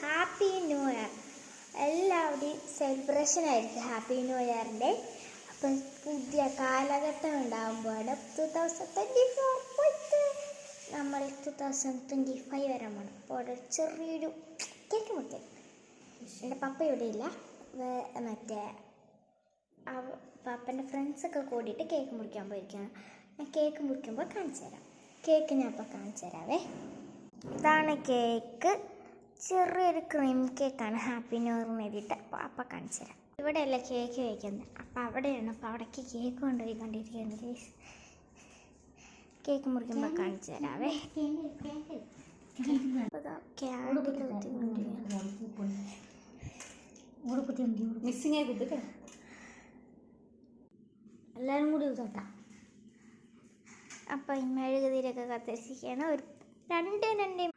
Happy new year. എല്ലാവരുടെയും celebration ആയിരിക്കും happy new ഇയറിൻ്റെ. അപ്പം പുതിയ കാലഘട്ടം ഉണ്ടാകുമ്പോഴാണ് 2024 പോയിട്ട് നമ്മൾ 2025 വരാൻ പോകണം. അപ്പോൾ അവിടെ ചെറിയൊരു കേക്ക് മുറിക്കും. എൻ്റെ പപ്പ ഇവിടെ ഇല്ല, മറ്റേ പാപ്പൻ്റെ ഫ്രണ്ട്സൊക്കെ കൂടിയിട്ട് കേക്ക് മുറിക്കാൻ പോയിരിക്കുകയാണ്. ഞാൻ കേക്ക് മുറിക്കുമ്പോൾ കാണിച്ചു തരാം. കേക്ക് ഞാൻ അപ്പോൾ കാണിച്ചു തരാവേ. ഇതാണ് കേക്ക്, ചെറിയൊരു ക്രീം കേക്കാണ് ഹാപ്പി ന്യൂ ഇയറിന് വേണ്ടിയിട്ട്. അപ്പോൾ കാണിച്ചു തരാം. ഇവിടെയല്ല കേക്ക് കഴിക്കുന്നത്, അപ്പോൾ അവിടെയാണ്. അപ്പോൾ അവിടേക്ക് കേക്ക് കൊണ്ടുപോയിക്കൊണ്ടിരിക്കുകയാണ് ഗൈസ്. കേക്ക് മുറിക്കുമ്പോൾ കാണിച്ചു തരാവേ. എല്ലാവരും കൂടി ഊതട്ടാ. അപ്പോൾ ഈ മെഴുകുതിരിയൊക്കെ കത്തിരിക്കുകയാണ്. ഒരു 2